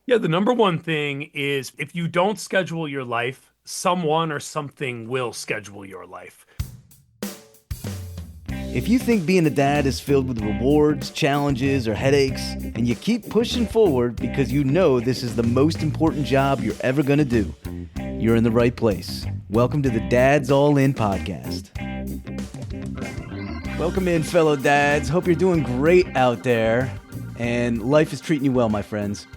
Yeah, the number one thing is if you don't schedule your life, someone or something will schedule your life. If you think being a dad is filled with rewards, challenges, or headaches, and you keep pushing forward because you know this is the most important job you're ever going to do, you're in the right place. Welcome to the Dads All In podcast. Welcome in, fellow dads. Hope you're doing great out there, and life is treating you well, my friends.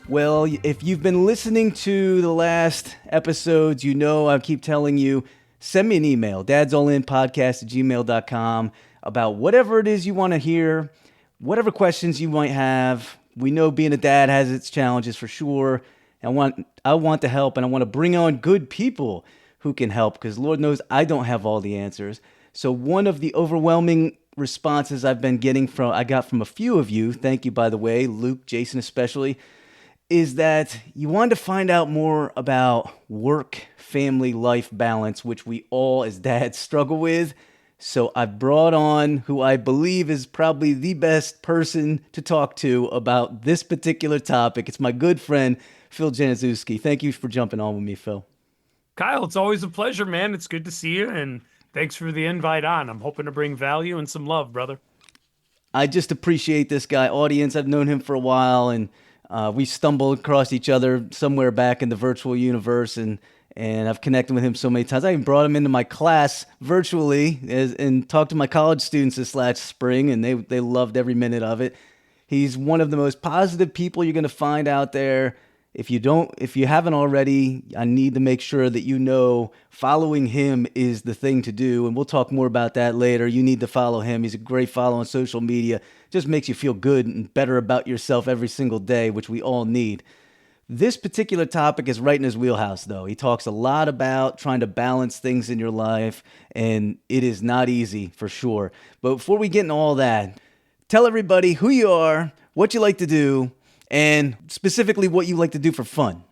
Well, if you've been listening to the last episodes, you know I keep telling you, send me an email, dadsallinpodcast@gmail.com, about whatever it is you want to hear, whatever questions you might have. We know being a dad has its challenges for sure. I want to help, and I want to bring on good people who can help, because Lord knows I don't have all the answers. So one of the overwhelming responses I got from a few of you, thank you by the way, Luke, Jason especially, is that you wanted to find out more about work family life balance, which we all as dads struggle with. So I brought on who I believe is probably the best person to talk to about this particular topic. It's my good friend, Phil Januszewski. Thank you for jumping on with me, Phil. Kyle, it's always a pleasure, man. It's good to see you, and thanks for the invite on. I'm hoping to bring value and some love, brother. I just appreciate this guy, audience. I've known him for a while, and we stumbled across each other somewhere back in the virtual universe, and I've connected with him so many times. I even brought him into my class virtually and talked to my college students this last spring, and they loved every minute of it. He's one of the most positive people you're going to find out there. If you haven't already, I need to make sure that you know following him is the thing to do. And we'll talk more about that later. You need to follow him. He's a great follow on social media. Just makes you feel good and better about yourself every single day, which we all need. This particular topic is right in his wheelhouse, though. He talks a lot about trying to balance things in your life, and it is not easy for sure. But before we get into all that, tell everybody who you are, what you like to do, and specifically what you like to do for fun.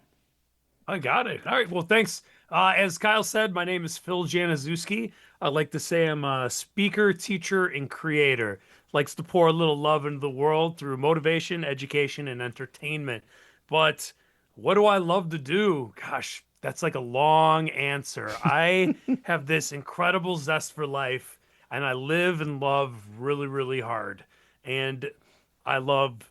I got it. All right. Well, thanks. As Kyle said, my name is Phil Januszewski. I like to say I'm a speaker, teacher, and creator. Likes to pour a little love into the world through motivation, education, and entertainment. But what do I love to do? Gosh, that's like a long answer. I have this incredible zest for life, and I live and love really, really hard. And I love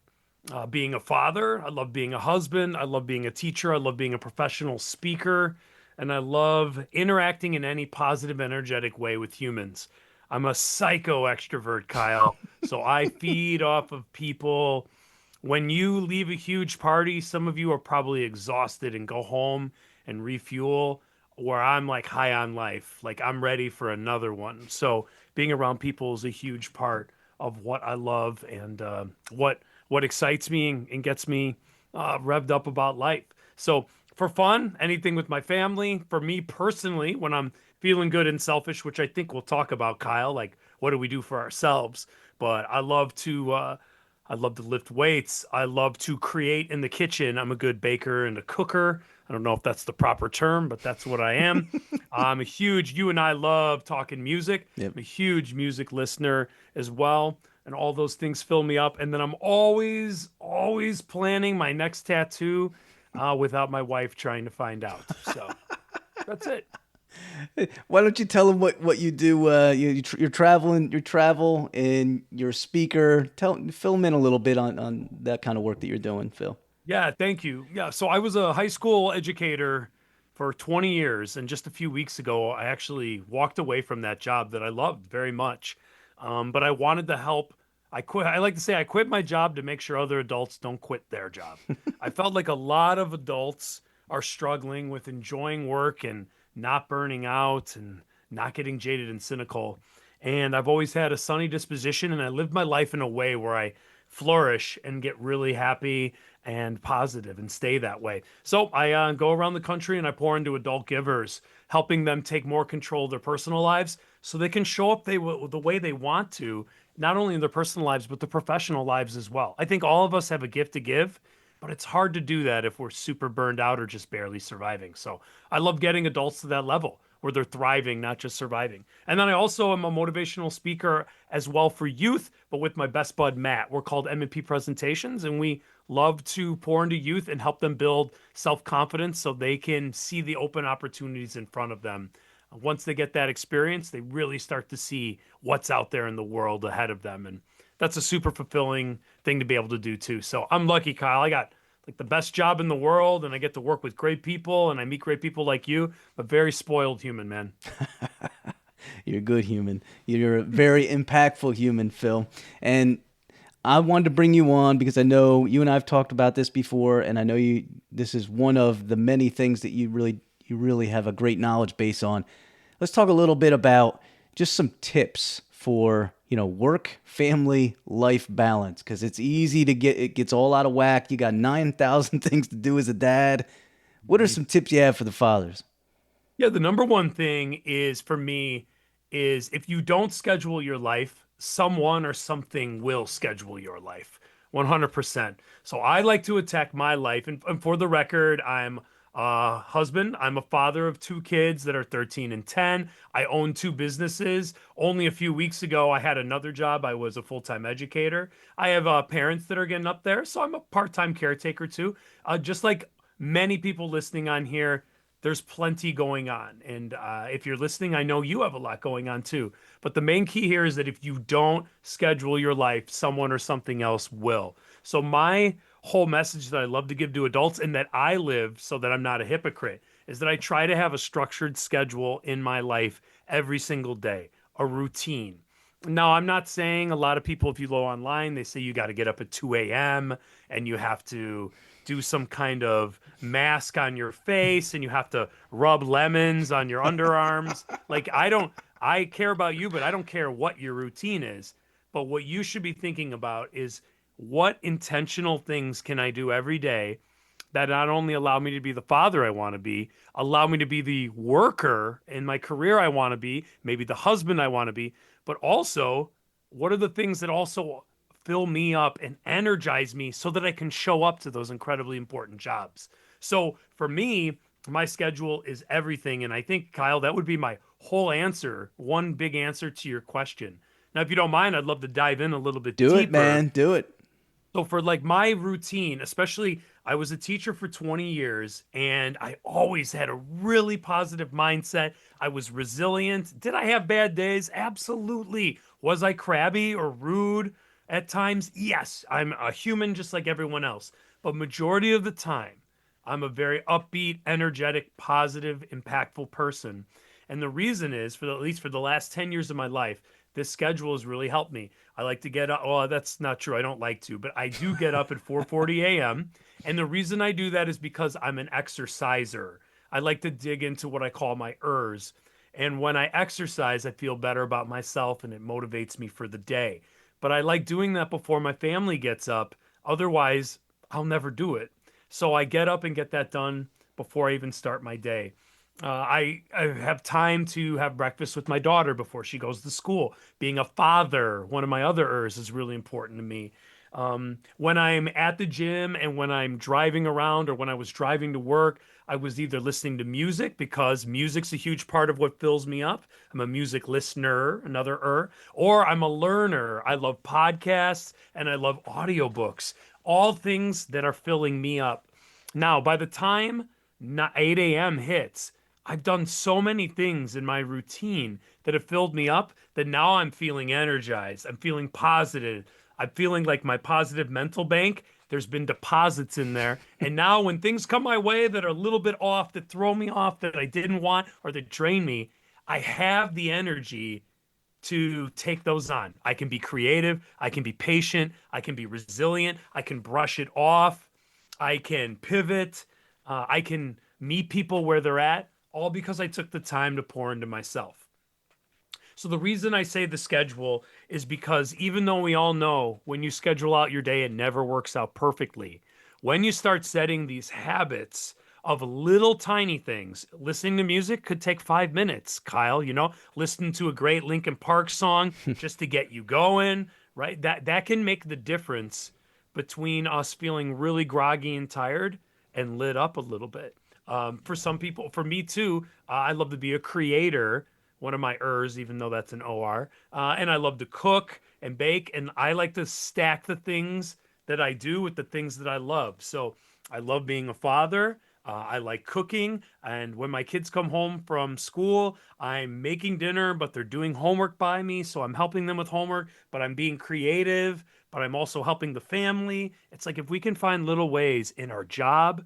being a father. I love being a husband. I love being a teacher. I love being a professional speaker. And I love interacting in any positive, energetic way with humans. I'm a psycho extrovert, Kyle. So I feed off of people. When you leave a huge party, some of you are probably exhausted and go home and refuel, where I'm like high on life. Like I'm ready for another one. So being around people is a huge part of what I love and what excites me and gets me revved up about life. So for fun, anything with my family. For me personally, when I'm feeling good and selfish, which I think we'll talk about, Kyle, like what do we do for ourselves? But I love to lift weights. I love to create in the kitchen. I'm a good baker and a cooker. I don't know if that's the proper term, but that's what I am. You and I love talking music. Yep. I'm a huge music listener as well. And all those things fill me up. And then I'm always, always planning my next tattoo without my wife trying to find out. So that's it. Why don't you tell them what you do? You're traveling, you travel, and you're a speaker. Fill them in a little bit on that kind of work that you're doing, Phil. Yeah, thank you. Yeah, so I was a high school educator for 20 years, and just a few weeks ago, I actually walked away from that job that I loved very much. But I wanted to help. I quit. I like to say I quit my job to make sure other adults don't quit their job. I felt like a lot of adults are struggling with enjoying work and not burning out and not getting jaded and cynical. And I've always had a sunny disposition, and I lived my life in a way where I flourish and get really happy and positive and stay that way. So I go around the country and I pour into adult givers, helping them take more control of their personal lives so they can show up the way they want to, not only in their personal lives, but the professional lives as well. I think all of us have a gift to give, but it's hard to do that if we're super burned out or just barely surviving. So I love getting adults to that level where they're thriving, not just surviving. And then I also am a motivational speaker as well for youth, but with my best bud Matt. We're called M&P Presentations, and we love to pour into youth and help them build self-confidence so they can see the open opportunities in front of them. Once they get that experience, they really start to see what's out there in the world ahead of them. And that's a super fulfilling thing to be able to do too. So I'm lucky, Kyle. I got like the best job in the world and I get to work with great people and I meet great people like you, a very spoiled human, man. You're a good human. You're a very impactful human, Phil. And I wanted to bring you on because I know you and I have talked about this before, and I know you. This is one of the many things that you really have a great knowledge base on. Let's talk a little bit about just some tips for work, family, life balance because it's easy to get it gets all out of whack. You got 9,000 things to do as a dad. What are some tips you have for the fathers? Yeah, the number one thing is for me is if you don't schedule your life, someone or something will schedule your life. 100%. So I like to attack my life. And for the record, I'm a husband. I'm a father of two kids that are 13 and 10. I own two businesses. Only a few weeks ago, I had another job. I was a full-time educator. I have parents that are getting up there. So I'm a part-time caretaker too. Just like many people listening on here, there's plenty going on. And if you're listening, I know you have a lot going on too. But the main key here is that if you don't schedule your life, someone or something else will. So, my whole message that I love to give to adults and that I live so that I'm not a hypocrite is that I try to have a structured schedule in my life every single day, a routine. Now, I'm not saying a lot of people, if you go online, they say you got to get up at 2 a.m. and you have to do some kind of mask on your face and you have to rub lemons on your underarms. Like, I care about you, but I don't care what your routine is. But what you should be thinking about is what intentional things can I do every day that not only allow me to be the father I want to be, allow me to be the worker in my career I want to be, maybe the husband I want to be, but also what are the things that also fill me up and energize me so that I can show up to those incredibly important jobs. So for me, my schedule is everything. And I think, Kyle, that would be my whole answer, one big answer to your question. Now, if you don't mind, I'd love to dive in a little bit Do it, deeper. man. Do it. So for like my routine, especially I was a teacher for 20 years and I always had a really positive mindset. I was resilient. Did I have bad days? Absolutely. Was I crabby or rude at times? Yes. I'm a human just like everyone else. But majority of the time, I'm a very upbeat, energetic, positive, impactful person. And the reason is at least for the last 10 years of my life, this schedule has really helped me. I like to get up. Well, that's not true. I don't like to, but I do get up at 4:40 a.m. And the reason I do that is because I'm an exerciser. I like to dig into what I call my ers. And when I exercise, I feel better about myself and it motivates me for the day. But I like doing that before my family gets up. Otherwise, I'll never do it. So I get up and get that done before I even start my day. I have time to have breakfast with my daughter before she goes to school. Being a father, one of my other ers, is really important to me. When I'm at the gym and when I'm driving around or when I was driving to work, I was either listening to music because music's a huge part of what fills me up. I'm a music listener, another or I'm a learner. I love podcasts and I love audiobooks, all things that are filling me up. Now, by the time 8 a.m. hits, I've done so many things in my routine that have filled me up that now I'm feeling energized. I'm feeling positive. I'm feeling like my positive mental bank. There's been deposits in there. And now when things come my way that are a little bit off, that throw me off, that I didn't want, or that drain me, I have the energy to take those on. I can be creative. I can be patient. I can be resilient. I can brush it off. I can pivot. I can meet people where they're at, all because I took the time to pour into myself. So the reason I say the schedule is because even though we all know when you schedule out your day, it never works out perfectly. When you start setting these habits of little tiny things, listening to music could take 5 minutes, Kyle, listening to a great Linkin Park song just to get you going, right? That can make the difference between us feeling really groggy and tired and lit up a little bit. For some people, for me too, I love to be a creator, one of my ers, even though that's an or. And I love to cook and bake, and I like to stack the things that I do with the things that I love. So I love being a father. I like cooking. And when my kids come home from school, I'm making dinner, but they're doing homework by me. So I'm helping them with homework, but I'm being creative, but I'm also helping the family. It's like if we can find little ways in our job,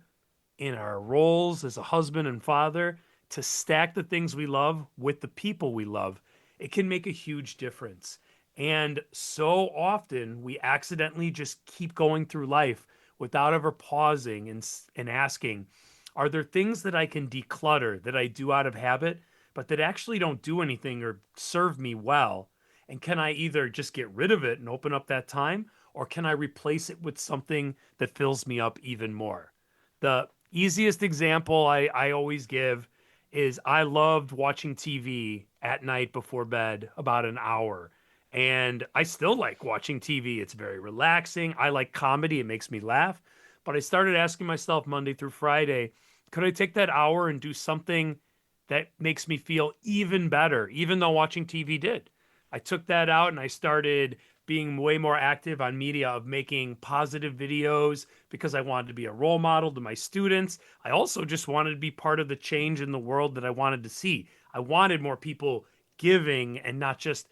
in our roles as a husband and father, to stack the things we love with the people we love, it can make a huge difference. And so often we accidentally just keep going through life without ever pausing and asking, are there things that I can declutter that I do out of habit, but that actually don't do anything or serve me well? And can I either just get rid of it and open up that time, or can I replace it with something that fills me up even more? The easiest example I always give is I loved watching TV at night before bed about an hour. And I still like watching TV. It's very relaxing. I like comedy, it makes me laugh. But I started asking myself Monday through Friday, could I take that hour and do something that makes me feel even better, even though watching TV did? I took that out and I started being way more active on media of making positive videos because I wanted to be a role model to my students. I also just wanted to be part of the change in the world that I wanted to see. I wanted more people giving and not just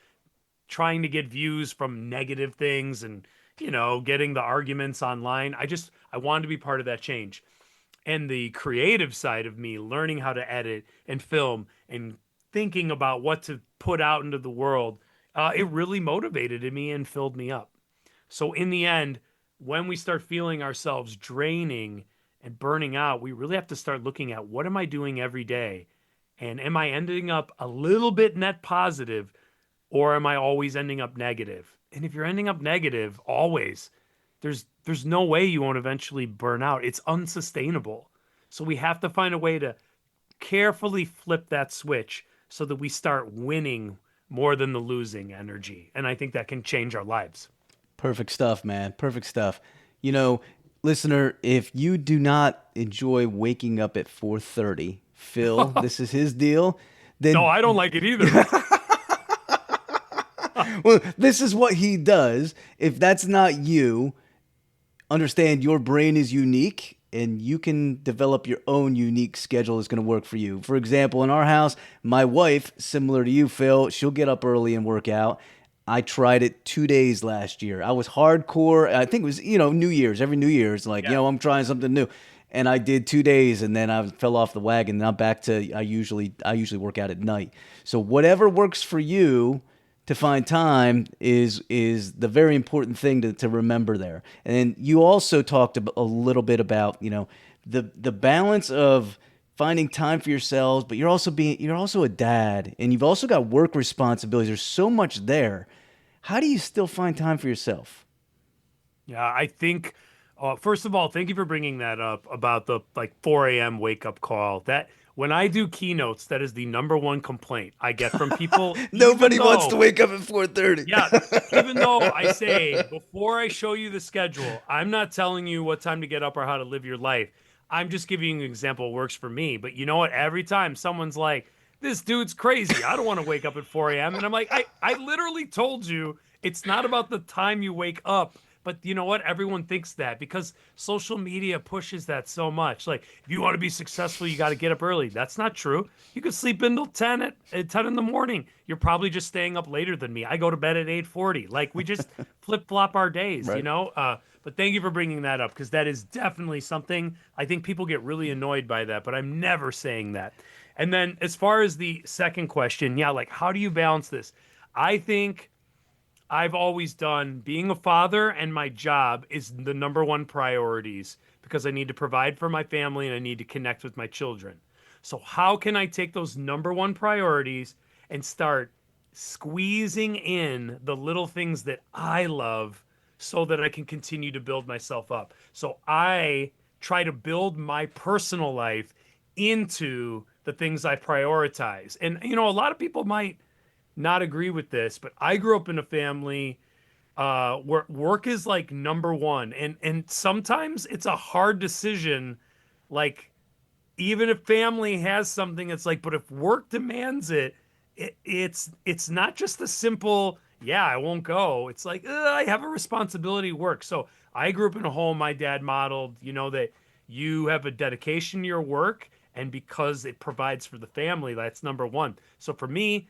trying to get views from negative things and, getting the arguments online. I wanted to be part of that change. And the creative side of me, learning how to edit and film and thinking about what to put out into the world, it really motivated me and filled me up. So in the end, when we start feeling ourselves draining and burning out, we really have to start looking at what am I doing every day? And am I ending up a little bit net positive, or am I always ending up negative? And if you're ending up negative always, there's no way you won't eventually burn out. It's unsustainable. So we have to find a way to carefully flip that switch so that we start winning more than the losing energy. And I think that can change our lives. Perfect stuff, man. Perfect stuff. You know, listener, if you do not enjoy waking up at 4:30, Phil, this is his deal, No, then I don't like it either. well, this is what he does. If that's not you, understand your brain is unique and you can develop your own unique schedule that's going to work for you. For example, in our house, my wife, similar to you, Phil, she'll get up early and work out. I tried it 2 days last year. I was hardcore. I think it was, New Year's, every New Year's, like, Yeah. I'm trying something new. And I did 2 days and then I fell off the wagon. And I'm back to, I usually work out at night. So whatever works for you, to find time is the very important thing to remember there. And you also talked a little bit about the balance of finding time for yourselves, but you're also a dad and you've also got work responsibilities. There's so much there. How do you still find time for yourself? Yeah, I think first of all, thank you for bringing that up about the like 4 a.m. wake up call. That when I do keynotes, that is the number one complaint I get from people, even Nobody wants to though, wake up at 4:30. yeah, even though I say before I show you the schedule, I'm not telling you what time to get up or how to live your life. I'm just giving you an example that works for me. But you know what? Every time someone's like, this dude's crazy. I don't want to wake up at 4 a.m. And I'm like, I literally told you it's not about the time you wake up. But you know what? Everyone thinks that because social media pushes that so much. Like, if you want to be successful, you got to get up early. That's not true. You could sleep until 10 in the morning. You're probably just staying up later than me. I go to bed at 8:40. Like, we just flip flop our days, you Right. know? But thank you for bringing that up because that is definitely something I think people get really annoyed by that, but I'm never saying that. And then as far as the second question, yeah, like how do you balance this? I think I've always done being a father and my job is the number one priorities because I need to provide for my family and I need to connect with my children. So, how can I take those number one priorities and start squeezing in the little things that I love so that I can continue to build myself up? So, I try to build my personal life into the things I prioritize. And, a lot of people might not agree with this, but I grew up in a family where work is like number one, and sometimes it's a hard decision. Like even if family has something, it's like, but if work demands it, it's not just the simple. yeah, I won't go. It's like, I have a responsibility to work. So I grew up in a home my dad modeled, that you have a dedication to your work. And because it provides for the family, that's number one. So for me,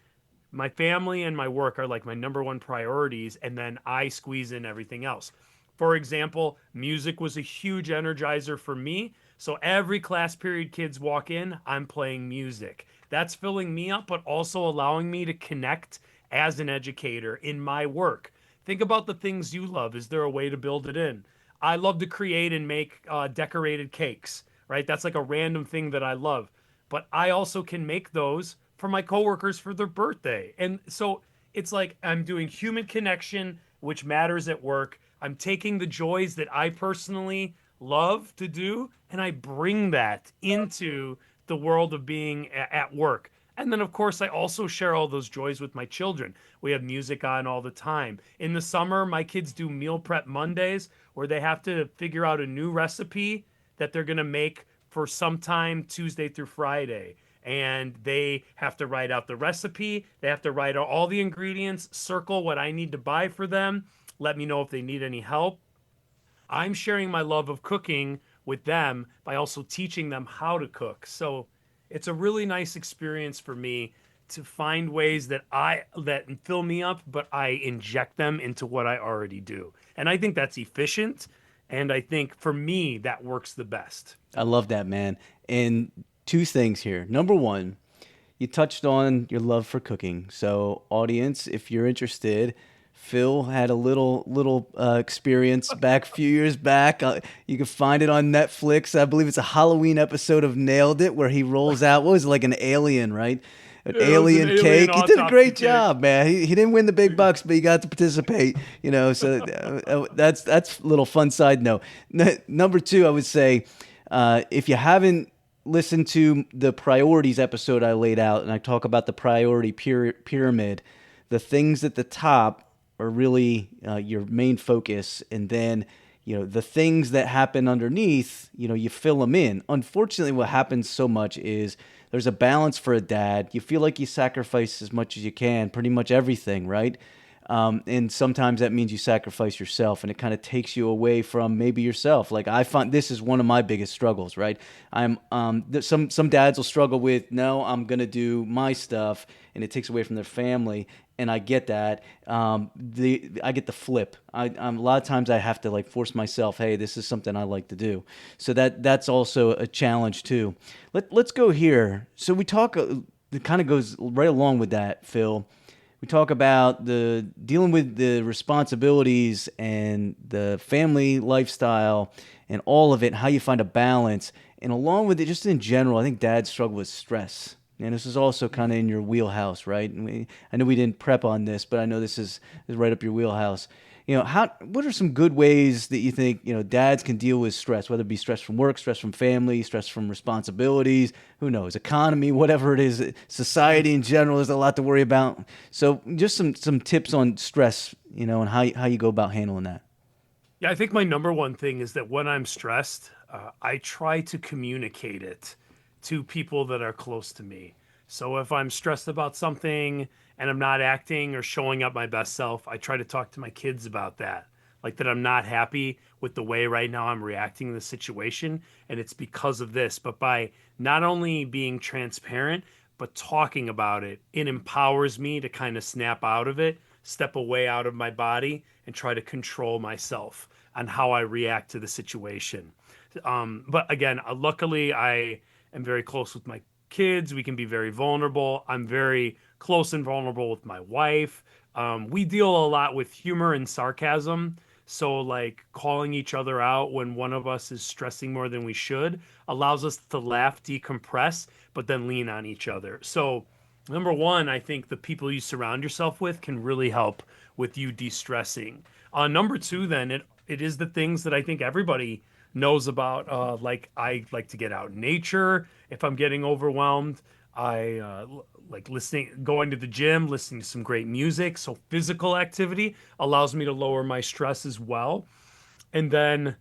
my family and my work are like my number one priorities. And then I squeeze in everything else. For example, music was a huge energizer for me. So every class period kids walk in, I'm playing music. That's filling me up, but also allowing me to connect as an educator in my work. Think about the things you love. Is there a way to build it in? I love to create and make decorated cakes, right? That's like a random thing that I love. But I also can make those for my coworkers for their birthday. And so it's like I'm doing human connection, which matters at work. I'm taking the joys that I personally love to do and I bring that into the world of being at work. And then, of course, I also share all those joys with my children. We have music on all the time. In the summer, my kids do meal prep Mondays where they have to figure out a new recipe that they're going to make for sometime Tuesday through Friday. And they have to write out the recipe. They have to write out all the ingredients, circle what I need to buy for them, let me know if they need any help. I'm sharing my love of cooking with them by also teaching them how to cook. So it's a really nice experience for me to find ways that fill me up, but I inject them into what I already do. And I think that's efficient. And I think for me, that works the best. I love that, man. And two things here. Number one, you touched on your love for cooking. So, audience, if you're interested, Phil had a little experience back a few years back. You can find it on Netflix. I believe it's a Halloween episode of Nailed It where he rolls out what was it, like an alien, right? An It was an alien alien cake. He did a autopsy great cake. job, man. He didn't win the big bucks, but he got to participate. So that's a little fun side note. Number two, I would say, if you haven't listened to the priorities episode I laid out, and I talk about the priority pyramid, the things at the top are really your main focus, and then the things that happen underneath, you fill them in. Unfortunately, what happens so much is there's a balance for a dad. You feel like you sacrifice as much as you can, pretty much everything, right? And sometimes that means you sacrifice yourself, and it kind of takes you away from maybe yourself. Like I find this is one of my biggest struggles, right? Some dads will struggle with, no, I'm gonna do my stuff, and it takes away from their family, and I get that. I get the flip. A lot of times I have to like force myself. Hey, this is something I like to do. So that's also a challenge too. Let's go here. So we talk. It kind of goes right along with that, Phil. We talk about the dealing with the responsibilities and the family lifestyle and all of it, how you find a balance. And along with it, just in general, I think dads struggle with stress. And this is also kind of in your wheelhouse, right? I know we didn't prep on this, but I know this is right up your wheelhouse. What are some good ways that you think, dads can deal with stress, whether it be stress from work, stress from family, stress from responsibilities, who knows, economy, whatever it is, society in general, there's a lot to worry about. So just some tips on stress, and how you go about handling that. Yeah, I think my number one thing is that when I'm stressed, I try to communicate it to people that are close to me. So if I'm stressed about something and I'm not acting or showing up my best self, I try to talk to my kids about that. Like that I'm not happy with the way right now I'm reacting to the situation. And it's because of this. But by not only being transparent, but talking about it, it empowers me to kind of snap out of it, step away out of my body, and try to control myself on how I react to the situation. But again, luckily, I am very close with my kids. We can be very vulnerable. I'm very close and vulnerable with my wife. We deal a lot with humor and sarcasm. So, like calling each other out when one of us is stressing more than we should allows us to laugh, decompress, but then lean on each other. So, number one, I think the people you surround yourself with can really help with you de-stressing. Number two, then it is the things that I think everybody knows about. Like I like to get out in nature. If I'm getting overwhelmed, I like going to the gym, listening to some great music. So physical activity allows me to lower my stress as well. And then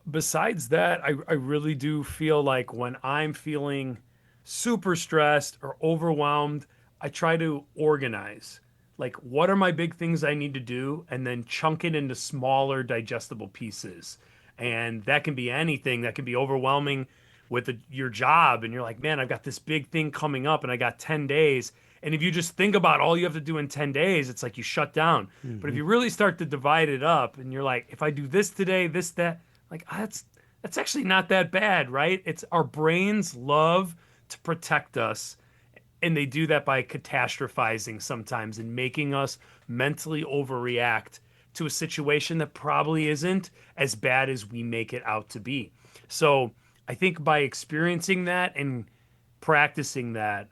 besides that, I really do feel like when I'm feeling super stressed or overwhelmed, I try to organize. like what are my big things I need to do, and then chunk it into smaller digestible pieces. And that can be anything. That can be overwhelming with your job, and you're like, man, I've got this big thing coming up and I got 10 days. And if you just think about all you have to do in 10 days, it's like you shut down. But if Hmm. you really start to divide it up and you're like, if I do this today, this, that, like that's actually not that bad, right? It's our brains love to protect us, and they do that by catastrophizing sometimes and making us mentally overreact to a situation that probably isn't as bad as we make it out to be. So I think by experiencing that and practicing that,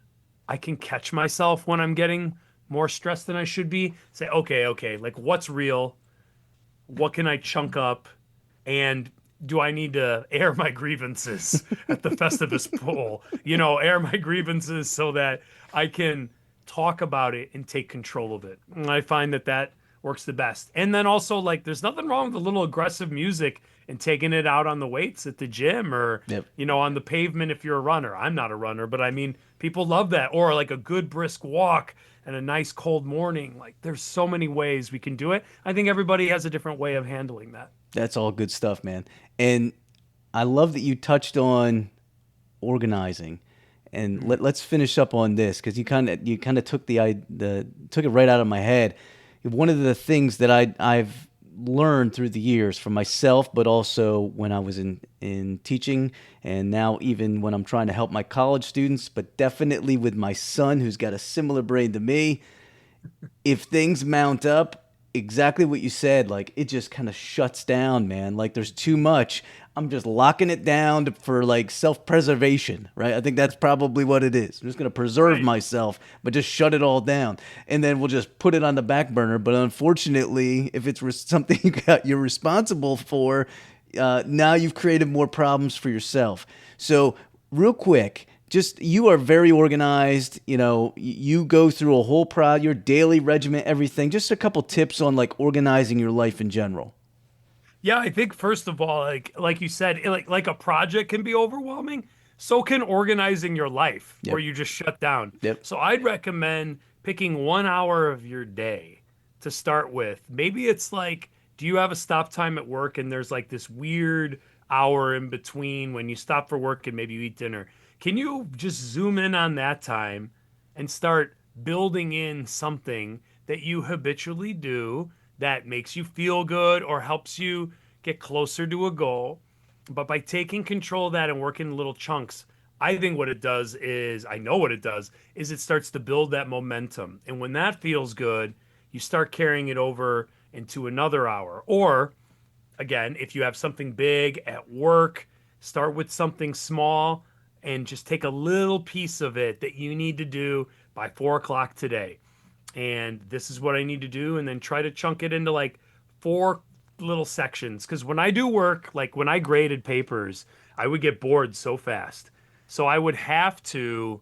I can catch myself when I'm getting more stressed than I should be. Say, okay, like what's real? What can I chunk up? And do I need to air my grievances at the Festivus pool? Air my grievances so that I can talk about it and take control of it. And I find that that works the best. And then also, like, there's nothing wrong with a little aggressive music and taking it out on the weights at the gym or, Yep. on the pavement if you're a runner. I'm not a runner, but I mean, people love that. Or like a good brisk walk and a nice cold morning. Like, there's so many ways we can do it. I think everybody has a different way of handling that. That's all good stuff, man. And I love that you touched on organizing. And Mhm. let's finish up on this because you kind of took it right out of my head. One of the things that I've learned through the years from myself, but also when I was in teaching, and now even when I'm trying to help my college students, but definitely with my son who's got a similar brain to me, if things mount up, exactly what you said, like it just kind of shuts down, man. Like there's too much. I'm just locking it down for like self-preservation, right? I think that's probably what it is. I'm just going to preserve Right. myself, but just shut it all down. And then we'll just put it on the back burner. But unfortunately, if it's something you're responsible for, now you've created more problems for yourself. So real quick, just you are very organized. You go through a whole your daily regimen, everything. Just a couple tips on like organizing your life in general. Yeah, I think first of all, like you said, like a project can be overwhelming. So can organizing your life, where Yep. you just shut down. Yep. So I'd recommend picking 1 hour of your day to start with. Maybe it's like, do you have a stop time at work and there's like this weird hour in between when you stop for work and maybe you eat dinner? Can you just zoom in on that time and start building in something that you habitually do that makes you feel good or helps you get closer to a goal? But by taking control of that and working in little chunks, I think what it does is, I know what it does, is it starts to build that momentum. And when that feels good, you start carrying it over into another hour. Or again, if you have something big at work, start with something small and just take a little piece of it that you need to do by 4 o'clock today. And this is what I need to do. And then try to chunk it into like four little sections. Because when I do work, like when I graded papers, I would get bored so fast. So I would have to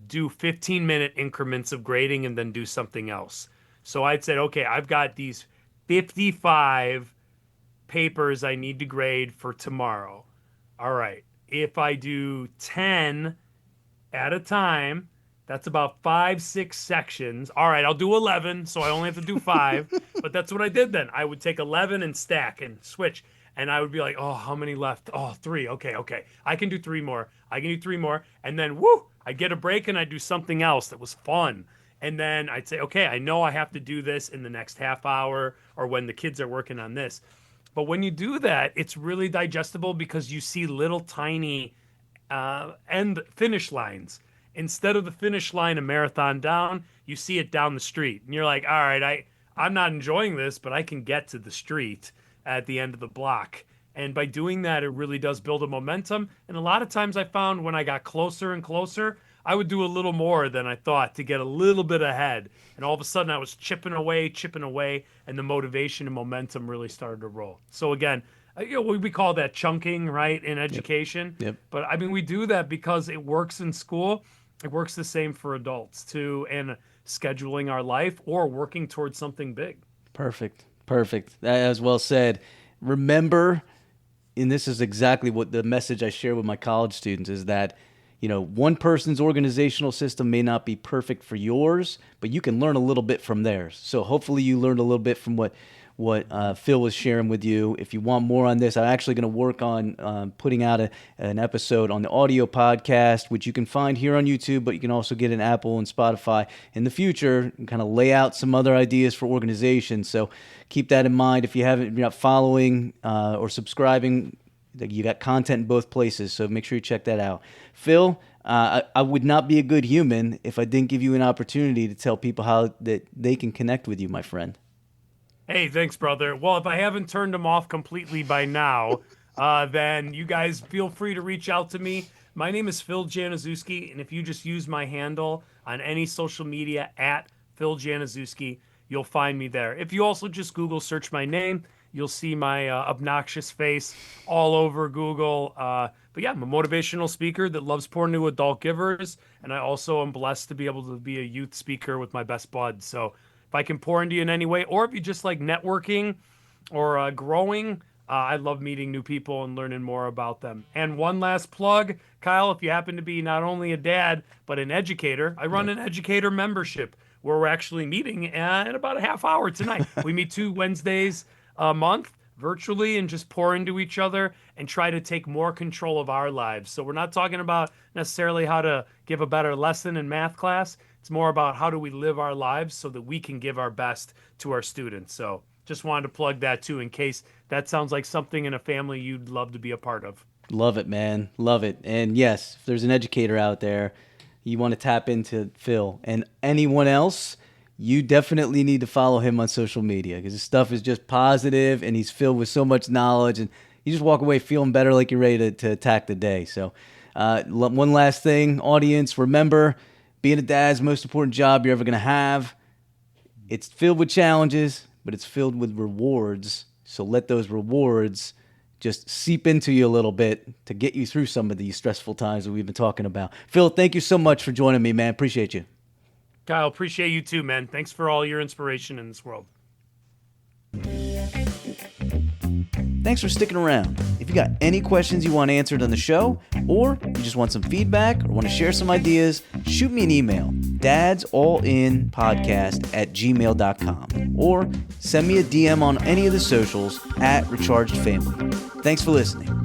do 15-minute increments of grading and then do something else. So I'd said, okay, I've got these 55 papers I need to grade for tomorrow. All right. If I do 10 at a time, that's about 5, 6 sections. All right, I'll do 11, so I only have to do five. But that's what I did then. I would take 11 and stack and switch. And I would be like, oh, how many left? Oh, three. Okay. I can do three more. I can do three more. And then, whoo, I get a break and I do something else that was fun. And then I'd say, okay, I know I have to do this in the next half hour or when the kids are working on this. But when you do that, it's really digestible because you see little tiny end finish lines. Instead of the finish line a marathon down, you see it down the street, and you're like, all right, I'm not enjoying this, but I can get to the street at the end of the block. And by doing that, it really does build a momentum. And a lot of times I found when I got closer and closer, I would do a little more than I thought to get a little bit ahead. And all of a sudden I was chipping away, and the motivation and momentum really started to roll. So again, we call that chunking, right, in Yep. education. Yep. But I mean, we do that because it works in school. It works the same for adults too, and scheduling our life or working towards something big. Perfect. Perfect. That was well said. Remember, and this is exactly what the message I share with my college students is that one person's organizational system may not be perfect for yours, but you can learn a little bit from theirs. So hopefully you learned a little bit from what Phil was sharing with you. If you want more on this, I'm actually going to work on putting out an episode on the audio podcast, which you can find here on YouTube, but you can also get in Apple and Spotify in the future, and kind of lay out some other ideas for organizations. So keep that in mind. If you're not following or subscribing, you got content in both places, so make sure you check that out. Phil, I would not be a good human if I didn't give you an opportunity to tell people how that they can connect with you, my friend. Hey, thanks, brother. Well, if I haven't turned them off completely by now, then you guys feel free to reach out to me. My name is Phil Januszewski, and if you just use my handle on any social media at Phil Januszewski, you'll find me there. If you also just Google search my name, you'll see my obnoxious face all over Google. But yeah, I'm a motivational speaker that loves pouring to adult givers, and I also am blessed to be able to be a youth speaker with my best bud. So if I can pour into you in any way, or if you just like networking or growing, I love meeting new people and learning more about them. And one last plug, Kyle, if you happen to be not only a dad, but an educator, I run an educator membership where we're actually meeting in about a half hour tonight. We meet 2 Wednesdays a month virtually and just pour into each other and try to take more control of our lives. So we're not talking about necessarily how to give a better lesson in math class. It's more about how do we live our lives so that we can give our best to our students. So just wanted to plug that too, in case that sounds like something in a family you'd love to be a part of. Love it, man. Love it. And yes, if there's an educator out there, you want to tap into Phil and anyone else, you definitely need to follow him on social media because his stuff is just positive and he's filled with so much knowledge, and you just walk away feeling better, like you're ready to attack the day. So one last thing, audience, remember, being a dad's the most important job you're ever going to have. It's filled with challenges, but it's filled with rewards. So let those rewards just seep into you a little bit to get you through some of these stressful times that we've been talking about. Phil, thank you so much for joining me, man. Appreciate you. Kyle, appreciate you too, man. Thanks for all your inspiration in this world. Thanks for sticking around. If you got any questions you want answered on the show, or you just want some feedback or want to share some ideas, shoot me an email, dadsallinpodcast@gmail.com, or send me a DM on any of the socials @rechargedfamily. Thanks for listening.